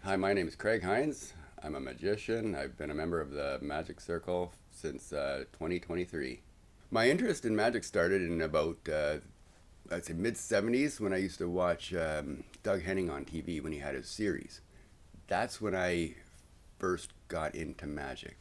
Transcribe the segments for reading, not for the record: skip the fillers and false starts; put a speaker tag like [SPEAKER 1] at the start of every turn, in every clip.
[SPEAKER 1] Hi, my name is Craig Hinds. I'm a magician. I've been a member of the Magic Circle since 2023. My interest in magic started in about, I'd say, mid 70s when I used to watch Doug Henning on TV when he had his series. That's when I first got into magic.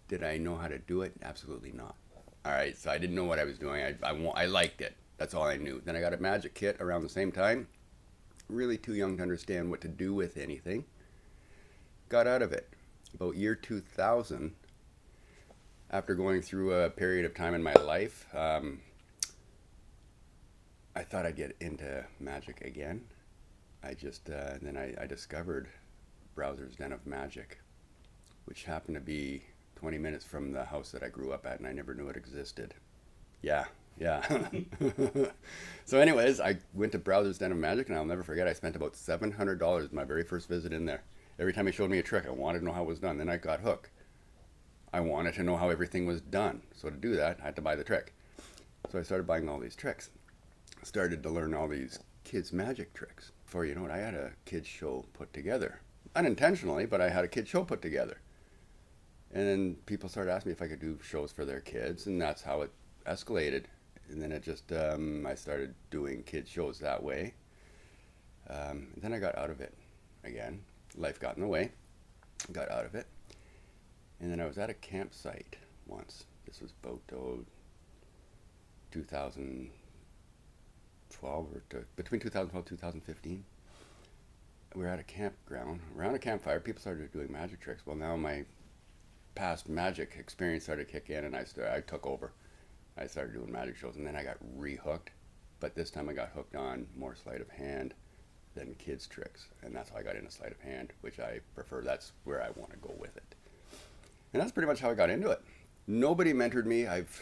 [SPEAKER 1] Did I know how to do it? Absolutely not. All right, so I didn't know what I was doing. I liked it. That's all I knew. Then I got a magic kit around the same time. Really too young to understand what to do with anything. Got out of it about year 2000 after going through a period of time in my life. I thought I'd get into magic again. I discovered Browser's Den of Magic, which happened to be 20 minutes from the house that I grew up at, and I never knew it existed. Yeah, yeah. So, anyways, I went to Browser's Den of Magic, and I'll never forget. I spent about $700 my very first visit in there. Every time he showed me a trick, I wanted to know how it was done. Then I got hooked. I wanted to know how everything was done. So to do that, I had to buy the trick. So I started buying all these tricks. Started to learn all these kids' magic tricks. Before you know it, I had a kids' show put together. Unintentionally, but I had a kids' show put together. And then people started asking me if I could do shows for their kids, and that's how it escalated. And then I started doing kids' shows that way. Then I got out of it again. Life got in the way. Got out of it. And then I was at a campsite once. This was about 2012 between 2012 and 2015. We were at a campground around a campfire. People started doing magic tricks. Well, now my past magic experience started to kick in, and I took over. I started doing magic shows, and then I got rehooked. But this time I got hooked on more sleight of hand than kids tricks, and that's how I got into sleight of hand, which I prefer. That's where I want to go with it, and that's pretty much how I got into it. Nobody mentored me. I've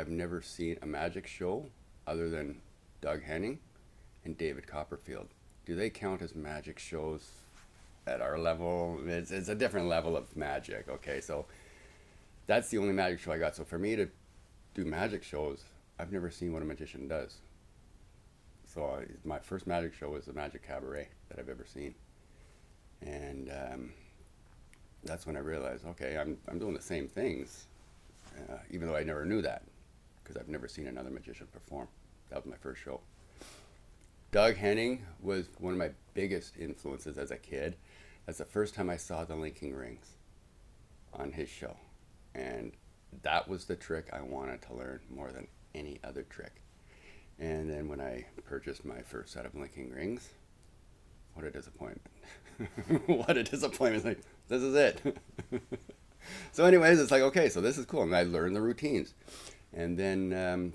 [SPEAKER 1] never seen a magic show other than Doug Henning and David Copperfield. Do they count as magic shows at our level? It's a different level of magic. Okay, so that's the only magic show I got. So for me to do magic shows, I've never seen what a magician does. So my first magic show was the Magic Cabaret that I've ever seen, and that's when I realized, okay, I'm doing the same things, even though I never knew that, because I've never seen another magician perform. That was my first show. Doug Henning was one of my biggest influences as a kid. That's the first time I saw the linking rings on his show, and that was the trick I wanted to learn more than any other trick. And then when I purchased my first set of linking rings, what a disappointment. What a disappointment. It's like, this is it. So anyways, it's like, okay, so this is cool. And I learned the routines. And then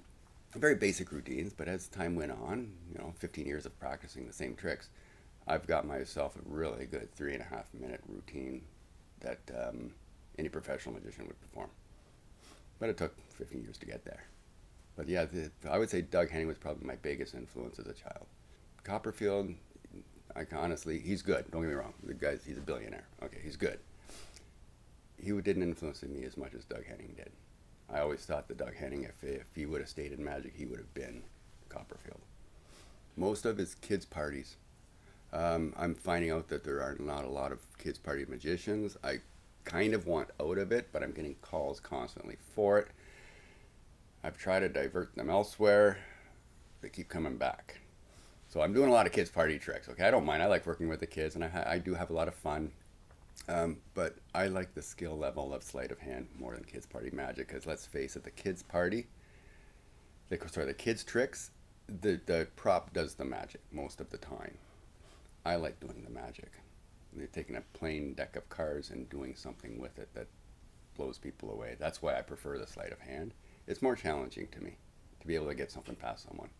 [SPEAKER 1] very basic routines, but as time went on, 15 years of practicing the same tricks, I've got myself a really good 3.5 minute routine that any professional magician would perform. But it took 15 years to get there. But yeah, I would say Doug Henning was probably my biggest influence as a child. Copperfield, honestly, he's good. Don't get me wrong. He's a billionaire. Okay, he's good. He didn't influence me as much as Doug Henning did. I always thought that Doug Henning, if he would have stayed in magic, he would have been Copperfield. Most of his kids' parties. I'm finding out that there are not a lot of kids' party magicians. I kind of want out of it, but I'm getting calls constantly for it. I've tried to divert them elsewhere. They keep coming back. So I'm doing a lot of kids' party tricks. Okay, I don't mind. I like working with the kids, and I do have a lot of fun. But I like the skill level of sleight of hand more than kids' party magic. Because let's face it, the kids' party, the kids' tricks, the prop does the magic most of the time. I like doing the magic. They're taking a plain deck of cards and doing something with it that blows people away. That's why I prefer the sleight of hand. It's more challenging to me to be able to get something past someone.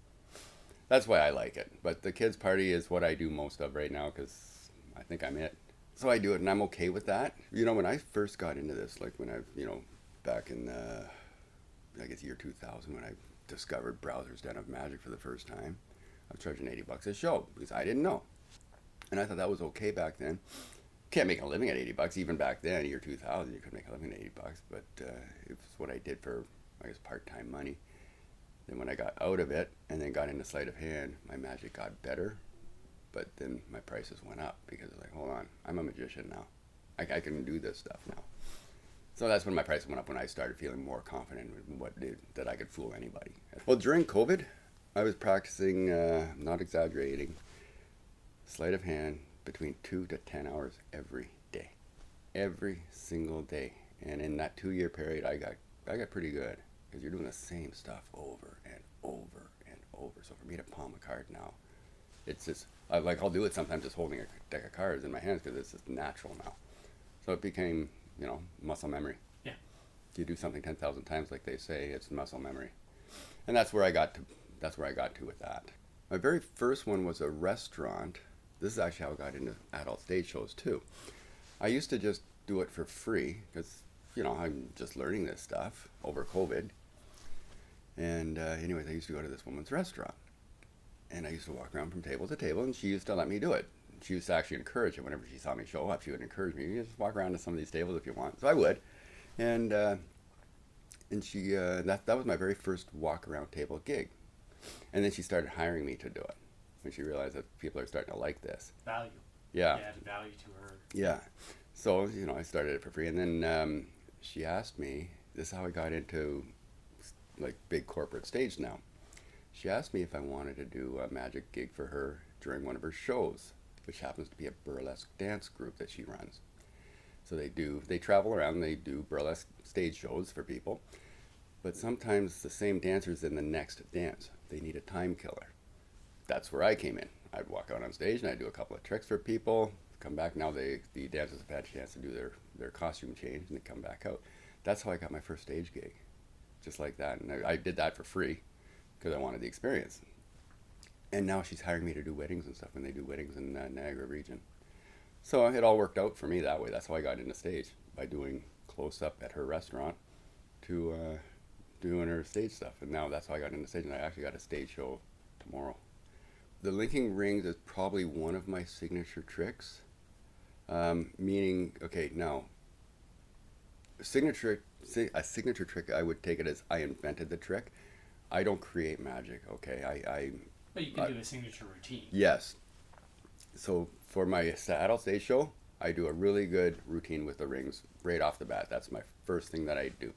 [SPEAKER 1] That's why I like it. But the kids' party is what I do most of right now because I think I'm it. So I do it, and I'm okay with that. When I first got into this, like when back in I guess year 2000, when I discovered Browser's Den of Magic for the first time, I was charging $80 a show because I didn't know. And I thought that was okay back then. Can't make a living at $80. Even back then, year 2000, you could make a living at $80, but it was what I did for, I guess, part-time money. Then when I got out of it and then got into sleight of hand, my magic got better but then my prices went up because it's like, hold on, I'm a magician now. I can do this stuff now. So that's when my prices went up, when I started feeling more confident in that I could fool anybody. Well, during COVID, I was practicing, not exaggerating, sleight of hand between 2 to 10 hours every day. Every single day. And in that 2-year period, I got pretty good, because you're doing the same stuff over and over and over. So for me to palm a card now, it's just, I'll do it sometimes just holding a deck of cards in my hands, because it's just natural now. So it became, muscle memory.
[SPEAKER 2] Yeah.
[SPEAKER 1] You do something 10,000 times, like they say, it's muscle memory. And that's where I got to with that. My very first one was a restaurant. This is actually how I got into adult stage shows too. I used to just do it for free, because I'm just learning this stuff over COVID. And anyways, I used to go to this woman's restaurant, and I used to walk around from table to table, and she used to let me do it. She used to actually encourage it. Whenever she saw me show up, she would encourage me, you just walk around to some of these tables if you want. So I would. And she that was my very first walk around table gig. And then she started hiring me to do it when she realized that people are starting to like this.
[SPEAKER 2] Value.
[SPEAKER 1] Yeah.
[SPEAKER 2] You added value to her.
[SPEAKER 1] Yeah. So, I started it for free. And then she asked me, this is how I got into like big corporate stage now. She asked me if I wanted to do a magic gig for her during one of her shows, which happens to be a burlesque dance group that she runs. So they travel around, they do burlesque stage shows for people, but sometimes the same dancer's in the next dance. They need a time killer. That's where I came in. I'd walk out on stage and I'd do a couple of tricks for people, come back. Now the dancers have had a chance to do their costume change, and they come back out. That's how I got my first stage gig, just like that. And I did that for free because I wanted the experience. And now she's hiring me to do weddings and stuff when they do weddings in the Niagara region. So it all worked out for me that way. That's how I got into stage, by doing close-up at her restaurant to doing her stage stuff. And now that's how I got into stage, and I actually got a stage show tomorrow. The linking rings is probably one of my signature tricks. Meaning, okay, now, a signature trick, I would take it as I invented the trick. I don't create magic, okay?
[SPEAKER 2] But you can do a signature routine.
[SPEAKER 1] Yes. So for my adult stage show, I do a really good routine with the rings right off the bat. That's my first thing that I do.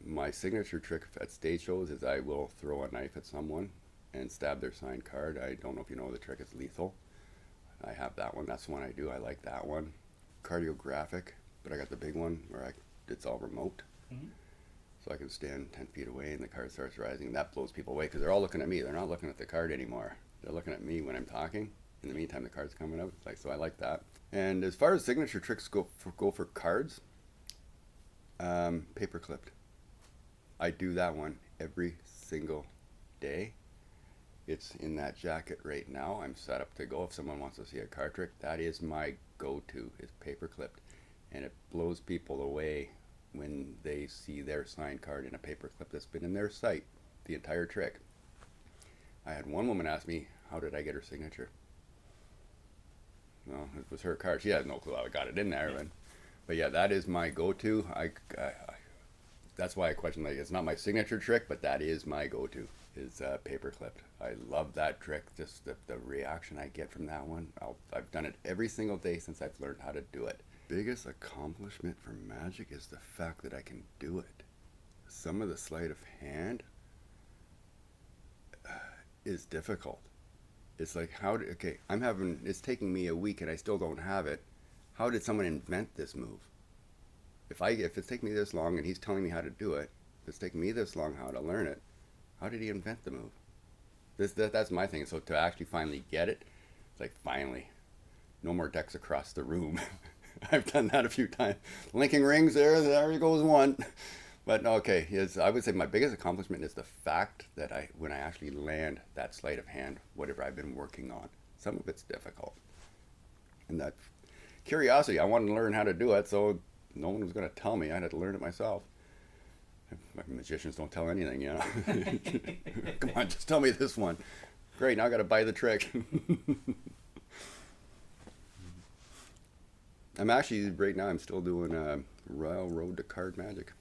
[SPEAKER 1] My signature trick at stage shows is I will throw a knife at someone and stab their signed card. I don't know if you know the trick. It's lethal. I have that one. That's the one I do. I like that one. Cardiographic, but I got the big one where it's all remote. Mm-hmm. So I can stand 10 feet away and the card starts rising. That blows people away because they're all looking at me. They're not looking at the card anymore. They're looking at me when I'm talking. In the meantime, the card's coming up. So I like that. And as far as signature tricks go for cards, paper clipped. I do that one every single day. It's in that jacket right now. I'm set up to go. If someone wants to see a card trick, that is my go-to, is paper clipped. And it blows people away when they see their signed card in a paper clip that's been in their sight the entire trick. I had one woman ask me, how did I get her signature? Well, it was her card. She had no clue how I got it in there. But yeah, that is my go-to. That's why I question, like, it's not my signature trick, but that is my go-to, is paper clipped. I love that trick. Just the reaction I get from that one. I've done it every single day since I've learned how to do it. Biggest accomplishment for magic is the fact that I can do it. Some of the sleight of hand is difficult. It's like, it's taking me a week and I still don't have it. How did someone invent this move? If it's taking me this long and he's telling me how to do it, if it's taking me this long how to learn it, how did he invent the move? That's my thing. So to actually finally get it, it's like, finally, no more decks across the room. I've done that a few times. Linking rings, there goes one. But okay, I would say my biggest accomplishment is the fact that when I actually land that sleight of hand, whatever I've been working on, some of it's difficult. And that curiosity, I wanted to learn how to do it, so no one was going to tell me. I had to learn it myself. Magicians don't tell anything, you know. Come on, just tell me this one. Great, now I got to buy the trick. Right now, I'm still doing Royal Road to Card Magic.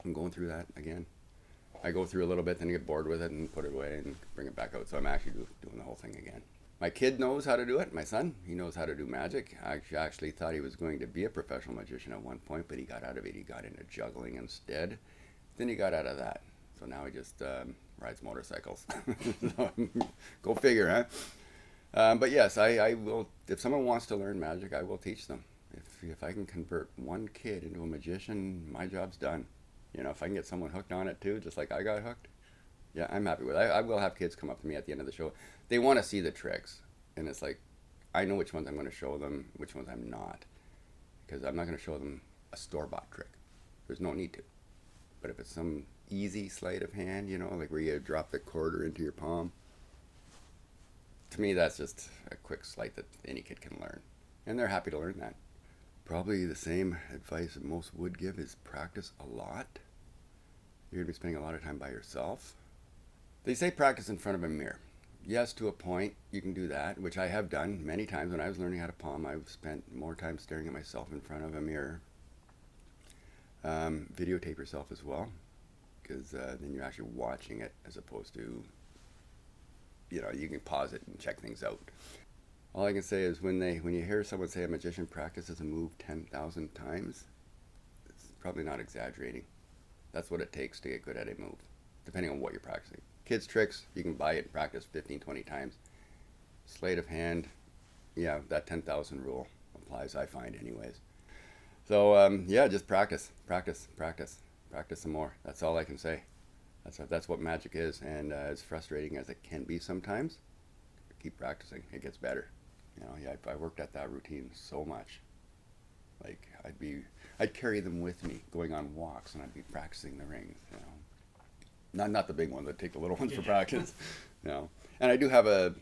[SPEAKER 1] I'm going through that again. I go through a little bit, then get bored with it and put it away and bring it back out. So I'm actually doing the whole thing again. My kid knows how to do it. My son, he knows how to do magic. I actually thought he was going to be a professional magician at one point, but he got out of it. He got into juggling instead. Then he got out of that. So now he just rides motorcycles. So, go figure, huh? But yes, I will. If someone wants to learn magic, I will teach them. If I can convert one kid into a magician, my job's done. You know, if I can get someone hooked on it too, just like I got hooked, yeah, I'm happy with it. I will have kids come up to me at the end of the show. They want to see the tricks, and it's like, I know which ones I'm going to show them, which ones I'm not, because I'm not going to show them a store-bought trick. There's no need to. But if it's some easy sleight of hand, you know, like where you drop the quarter into your palm, to me that's just a quick sleight that any kid can learn, and they're happy to learn that. Probably the same advice that most would give is practice a lot. You're going to be spending a lot of time by yourself. They say practice in front of a mirror. Yes, to a point, you can do that, which I have done many times. When I was learning how to palm, I've spent more time staring at myself in front of a mirror. Videotape yourself as well, because then you're actually watching it as opposed to, you know, you can pause it and check things out. All I can say is when you hear someone say a magician practices a move 10,000 times, it's probably not exaggerating. That's what it takes to get good at a move, depending on what you're practicing. Kids' tricks, you can buy it and practice 15, 20 times. Sleight of hand, yeah, that 10,000 rule applies, I find anyways. So, yeah, just practice some more. That's all I can say. That's what magic is, and as frustrating as it can be sometimes, keep practicing. It gets better. You know, yeah, I worked at that routine so much. Like, I'd carry them with me going on walks, and I'd be practicing the rings, you know. Not the big ones. I'd take the little ones for practice. You know. And I do have a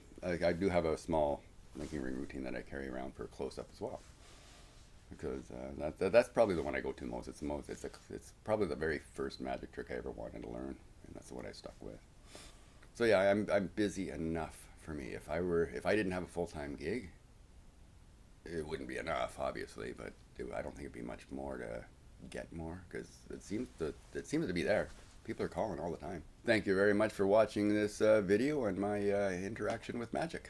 [SPEAKER 1] small linking ring routine that I carry around for close up as well. Because that's probably the one I go to most. It's probably the very first magic trick I ever wanted to learn, and that's the one I stuck with. So yeah, I'm busy enough for me. If I didn't have a full-time gig, it wouldn't be enough, obviously, but I don't think it'd be much more to get more, because it seems to be there. People are calling all the time. Thank you very much for watching this video and my interaction with magic.